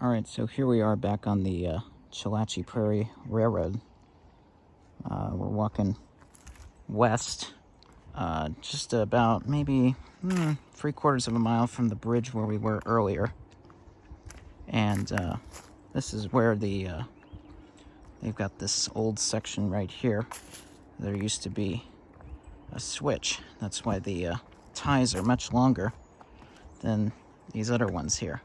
Alright, so here we are back on the Chelatchie Prairie Railroad. We're walking west, just about maybe 3/4 of a mile from the bridge where we were earlier. And this is where they've got this old section right here. There used to be a switch. That's why the ties are much longer than these other ones here.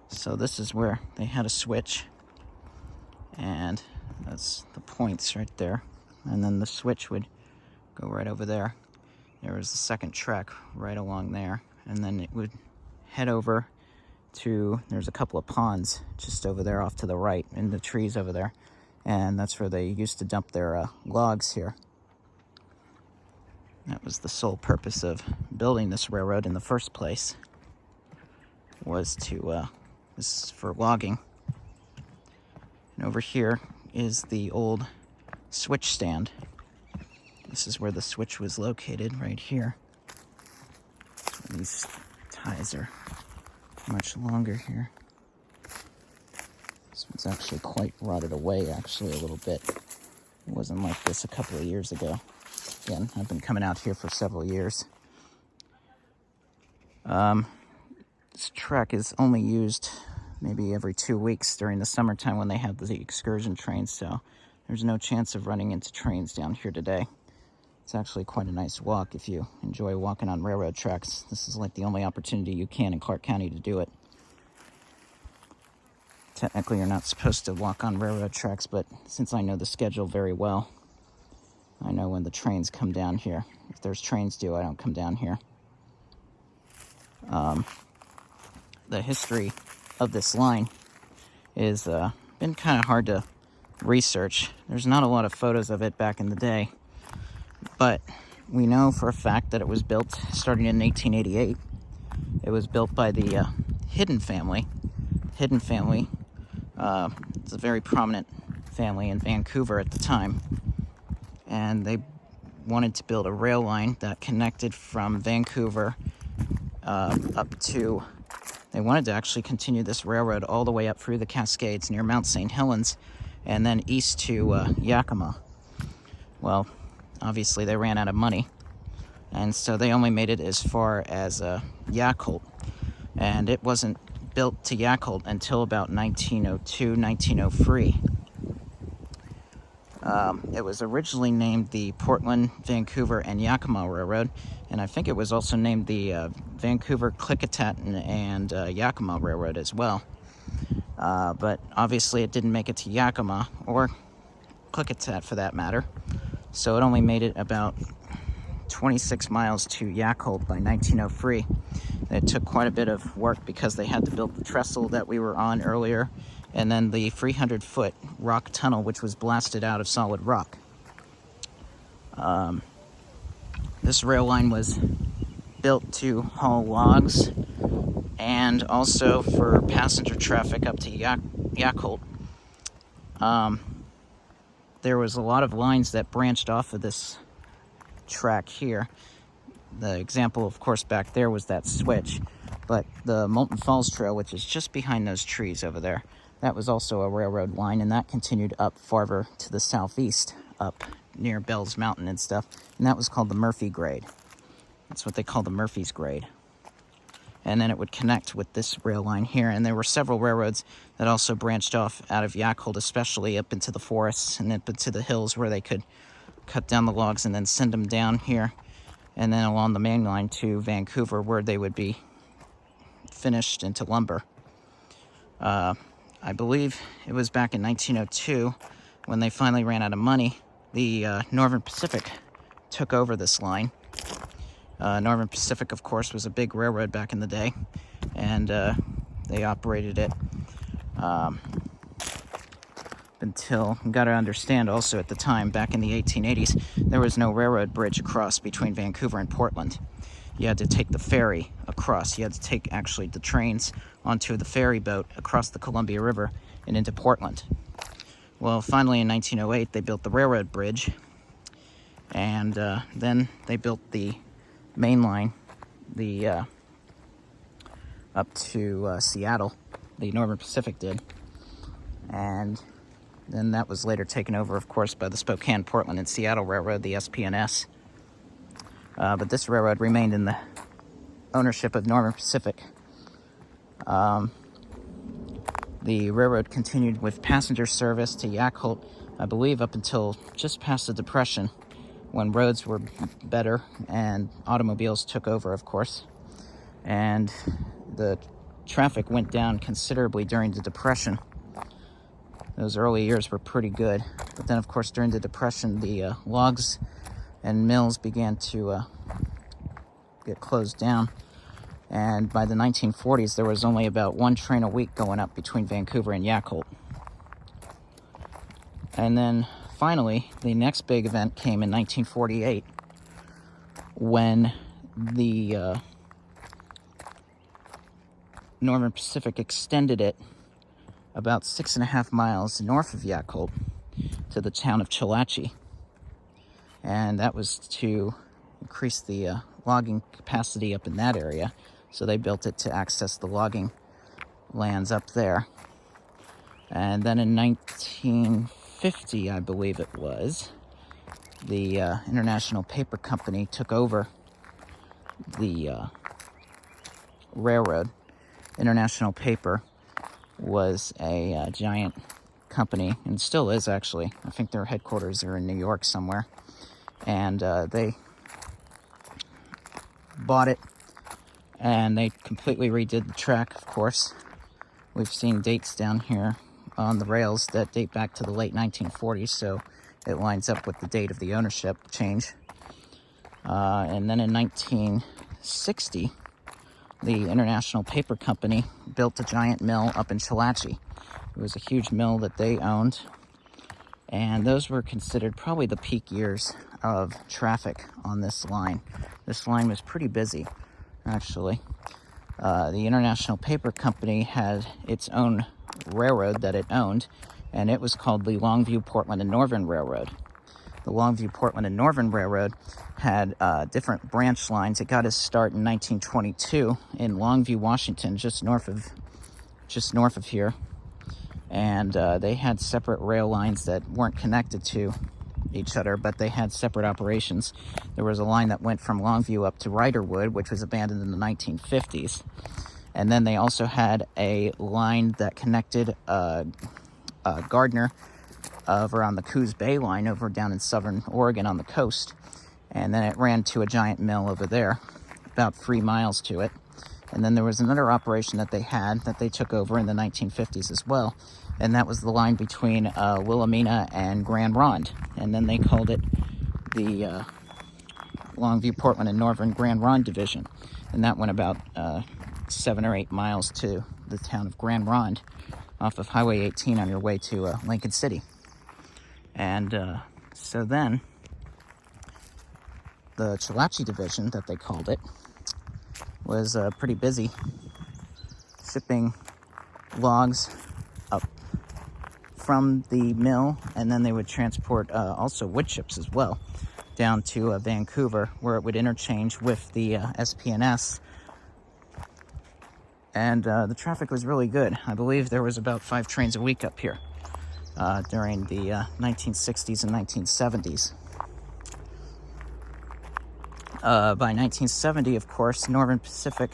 So this is where they had a switch, and that's the points right there. And then the switch would go right over there. There was the second track right along there, and then it would head over to, there's a couple of ponds just over there off to the right in the trees over there, and that's where they used to dump their logs here. That was the sole purpose of building this railroad in the first place, was to this is for logging. And over here is the old switch stand. This is where the switch was located, right here. These ties are much longer here. This one's actually quite rotted away, actually, a little bit. It wasn't like this a couple of years ago. Again, I've been coming out here for several years. This track is only used maybe every 2 weeks during the summertime when they have the excursion trains, so there's no chance of running into trains down here today. It's actually quite a nice walk if you enjoy walking on railroad tracks. This is like the only opportunity you can in Clark County to do it. Technically, you're not supposed to walk on railroad tracks, but since I know the schedule very well, I know when the trains come down here. If there's trains due, I don't come down here. The history of this line is been kind of hard to research. There's not a lot of photos of it back in the day, but we know for a fact that it was built starting in 1888. It was built by the Hidden family. Hidden family, it's a very prominent family in Vancouver at the time, and they wanted to build a rail line that connected from Vancouver up to, they wanted to actually continue this railroad all the way up through the Cascades near Mount St. Helens and then east to Yakima. Well, obviously they ran out of money, and so they only made it as far as Yacolt, and it wasn't built to Yacolt until about 1902, 1903. It was originally named the Portland, Vancouver, and Yakima Railroad, and I think it was also named the Vancouver, Klickitat, and Yakima Railroad as well. But obviously it didn't make it to Yakima, or Klickitat for that matter, so it only made it about 26 miles to Yacolt by 1903. It took quite a bit of work because they had to build the trestle that we were on earlier, and then the 300-foot rock tunnel, which was blasted out of solid rock. This rail line was built to haul logs and also for passenger traffic up to Yacolt. There was a lot of lines that branched off of this track here. The example, of course, back there was that switch, but the Moulton Falls Trail, which is just behind those trees over there, that was also a railroad line, and that continued up farther to the southeast, up near Bell's Mountain and stuff, and that was called the Murphy Grade. That's what they call the Murphy's Grade. And then it would connect with this rail line here, and there were several railroads that also branched off out of Yacolt, especially up into the forests and up into the hills where they could cut down the logs and then send them down here, and then along the main line to Vancouver, where they would be finished into lumber. I believe it was back in 1902 when they finally ran out of money. The Northern Pacific took over this line. Northern Pacific, of course, was a big railroad back in the day, and they operated it until, you got to understand also at the time, back in the 1880s, there was no railroad bridge across between Vancouver and Portland. You had to take the ferry across. You had to take, actually, the trains onto the ferry boat across the Columbia River and into Portland. Well, finally in 1908, they built the railroad bridge, and then they built the main line, up to Seattle, the Northern Pacific did. And then that was later taken over, of course, by the Spokane, Portland, and Seattle Railroad, the SP&S. But this railroad remained in the ownership of Northern Pacific. The railroad continued with passenger service to Yacolt, I believe, up until just past the Depression, when roads were better and automobiles took over, of course. And the traffic went down considerably during the Depression. Those early years were pretty good. But then, of course, during the Depression, the logs and mills began to get closed down. And by the 1940s, there was only about one train a week going up between Vancouver and Yacolt. And then, finally, the next big event came in 1948, when the Northern Pacific extended it about 6.5 miles north of Yacolt to the town of Chelatchie. And that was to increase the logging capacity up in that area. So they built it to access the logging lands up there. And then in 1950, I believe it was, the International Paper Company took over the railroad. International Paper was a giant company, and still is, actually. I think their headquarters are in New York somewhere. And they bought it, and they completely redid the track, of course. We've seen dates down here on the rails that date back to the late 1940s, so it lines up with the date of the ownership change. And then in 1960, the International Paper Company built a giant mill up in Chelatchie. It was a huge mill that they owned, and those were considered probably the peak years of traffic on this line. This line was pretty busy, actually. The International Paper Company had its own railroad that it owned, and it was called the Longview, Portland, and Northern Railroad. The Longview, Portland, and Northern Railroad had different branch lines. It got its start in 1922 in Longview, Washington, just north of here. And they had separate rail lines that weren't connected to each other, but they had separate operations. There was a line that went from Longview up to Riderwood, which was abandoned in the 1950s. And then they also had a line that connected Gardner over on the Coos Bay line over down in southern Oregon on the coast. And then it ran to a giant mill over there, about 3 miles to it. And then there was another operation that they had that they took over in the 1950s as well. And that was the line between Wilhelmina and Grand Ronde. And then they called it the Longview, Portland, and Northern Grand Ronde Division. And that went about 7 or 8 miles to the town of Grand Ronde off of Highway 18 on your way to Lincoln City. And so then the Chelatchie Division, that they called it, was pretty busy shipping logs up from the mill, and then they would transport also wood chips as well down to Vancouver, where it would interchange with the SP&S. And the traffic was really good. I believe there was about 5 trains a week up here during the 1960s and 1970s. By 1970, of course, Northern Pacific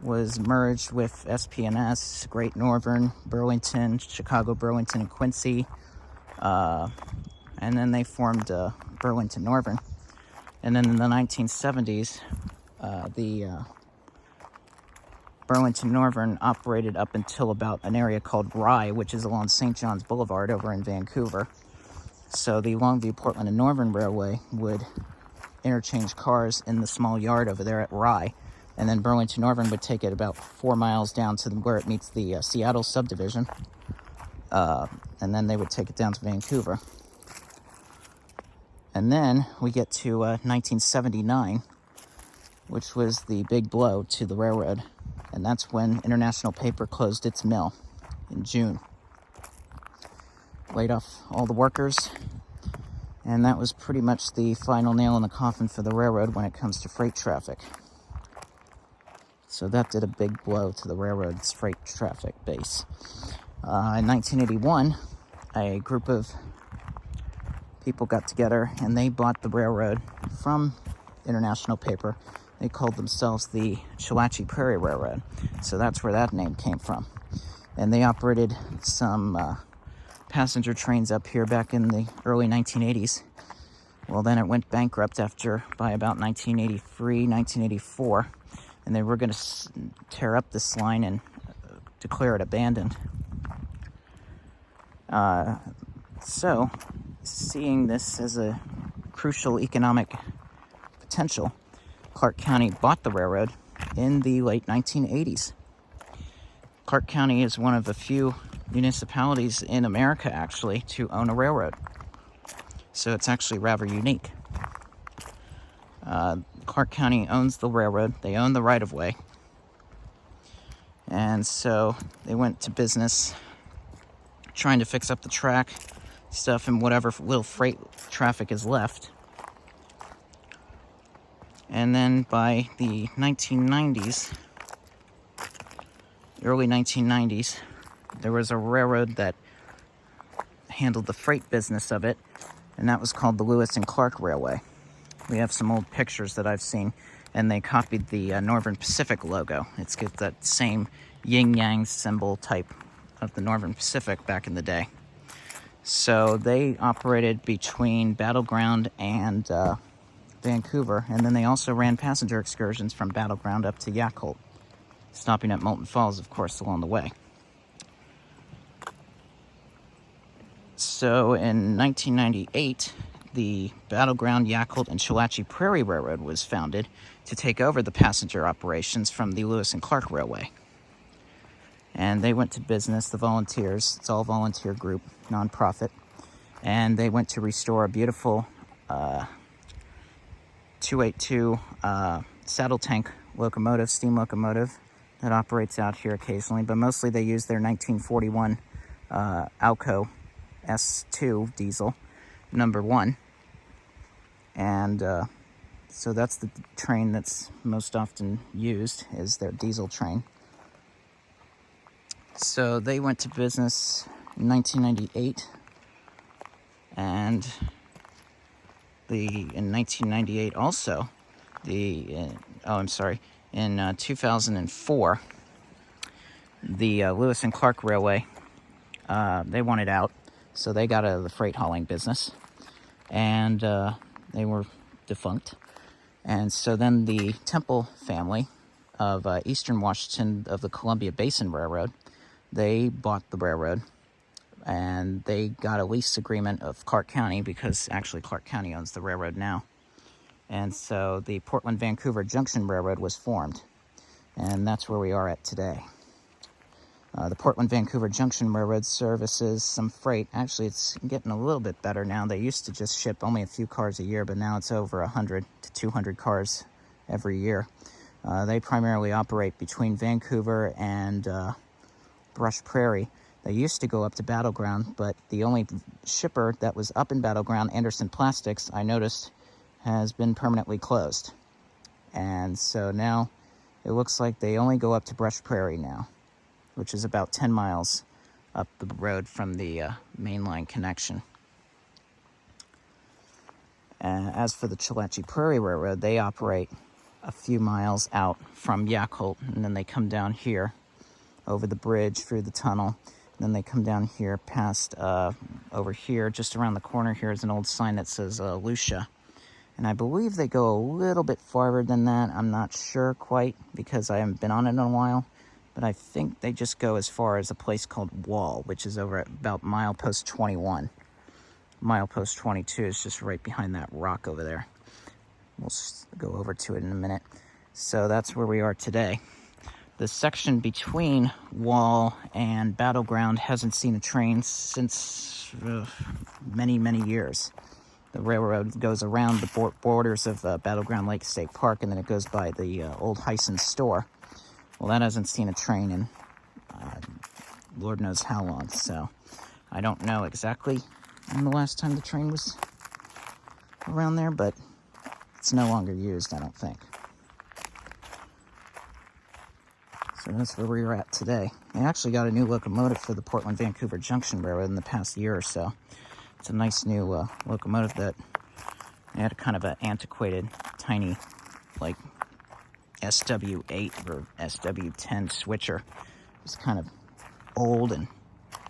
was merged with SP&S, Great Northern, Burlington, Chicago, Burlington, and Quincy. And then they formed Burlington Northern. And then in the 1970s, the Burlington Northern operated up until about an area called Rye, which is along St. John's Boulevard over in Vancouver. So the Longview, Portland, and Northern Railway would interchange cars in the small yard over there at Rye. And then Burlington Northern would take it about 4 miles down to where it meets the Seattle subdivision. And then they would take it down to Vancouver. And then we get to 1979, which was the big blow to the railroad. And that's when International Paper closed its mill in June. Laid off all the workers, and that was pretty much the final nail in the coffin for the railroad when it comes to freight traffic. So that did a big blow to the railroad's freight traffic base. In 1981, a group of people got together and they bought the railroad from international paper. They called themselves the Chelatchie Prairie Railroad. So that's where that name came from. And they operated some passenger trains up here back in the early 1980s. Well, then it went bankrupt by about 1983, 1984. And they were going to tear up this line and declare it abandoned. So, seeing this as a crucial economic potential, Clark County bought the railroad in the late 1980s. Clark County is one of the few municipalities in America, actually, to own a railroad. So it's actually rather unique. Clark County owns the railroad. They own the right-of-way. And so they went to business trying to fix up the track stuff and whatever little freight traffic is left. And then by the 1990s, early 1990s, there was a railroad that handled the freight business of it, and that was called the Lewis and Clark Railway. We have some old pictures that I've seen, and they copied the Northern Pacific logo. It's got that same yin-yang symbol type of the Northern Pacific back in the day. So they operated between Battleground and Vancouver, and then they also ran passenger excursions from Battleground up to Yacolt, stopping at Moulton Falls, of course, along the way. So in 1998, the Battleground, Yacolt, and Chelatchie Prairie Railroad was founded to take over the passenger operations from the Lewis and Clark Railway. And they went to business, the volunteers, it's all volunteer group, nonprofit, and they went to restore a beautiful 282 saddle tank locomotive, steam locomotive, that operates out here occasionally, but mostly they use their 1941 Alco S2 diesel, number 1. And so that's the train that's most often used, is their diesel train. So they went to business in 1998, and in 1998 also, in 2004, the Lewis and Clark Railway, they wanted out, so they got out of the freight hauling business, and they were defunct. And so then the Temple family of Eastern Washington of the Columbia Basin Railroad, they bought the railroad, and they got a lease agreement of Clark County, because actually Clark County owns the railroad now. And so the Portland-Vancouver Junction Railroad was formed, and that's where we are at today. The Portland-Vancouver Junction Railroad services some freight. Actually, it's getting a little bit better now. They used to just ship only a few cars a year, but now it's over 100 to 200 cars every year. They primarily operate between Vancouver and Brush Prairie. They used to go up to Battleground, but the only shipper that was up in Battleground, Anderson Plastics, I noticed, has been permanently closed. And so now it looks like they only go up to Brush Prairie now, which is about 10 miles up the road from the mainline connection. As for the Chelatchie Prairie Railroad, they operate a few miles out from Yacolt, and then they come down here over the bridge through the tunnel. And then they come down here past over here, just around the corner here is an old sign that says Lucia. And I believe they go a little bit farther than that. I'm not sure quite, because I haven't been on it in a while. But I think they just go as far as a place called Wall, which is over at about milepost 21. Milepost 22 is just right behind that rock over there. We'll go over to it in a minute. So that's where we are today. The section between Wall and Battleground hasn't seen a train since many, many years. The railroad goes around the borders of Battleground Lake State Park, and then it goes by the old Heisen store. Well, that hasn't seen a train in Lord knows how long, so I don't know exactly when the last time the train was around there, but it's no longer used, I don't think. So that's where we're at today. They actually got a new locomotive for the Portland-Vancouver Junction Railroad in the past year or so. It's a nice new locomotive that had kind of an antiquated, tiny, like SW8 or SW10 switcher. It's kind of old and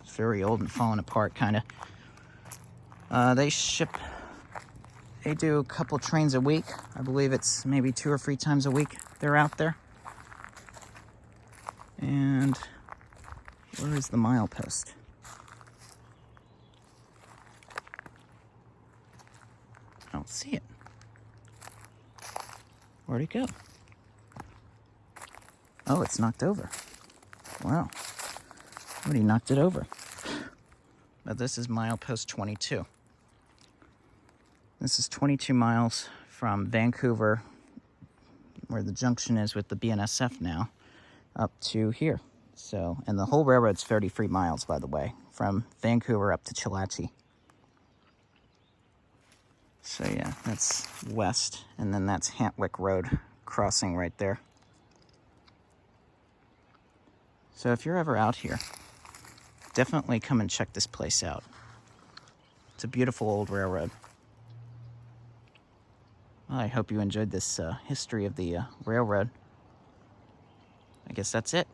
it's very old and falling apart, kind of. They do a couple trains a week. I believe it's maybe 2 or 3 times a week they're out there. And where is the milepost? I don't see it. Where'd it go? Oh, it's knocked over. Wow. Somebody knocked it over. But this is milepost 22. This is 22 miles from Vancouver, where the junction is with the BNSF now, up to here. So, and the whole railroad's 33 miles, by the way, from Vancouver up to Chelatchie. So yeah, that's west, and then that's Hantwick Road crossing right there. So if you're ever out here, definitely come and check this place out. It's a beautiful old railroad. Well, I hope you enjoyed this history of the railroad. I guess that's it.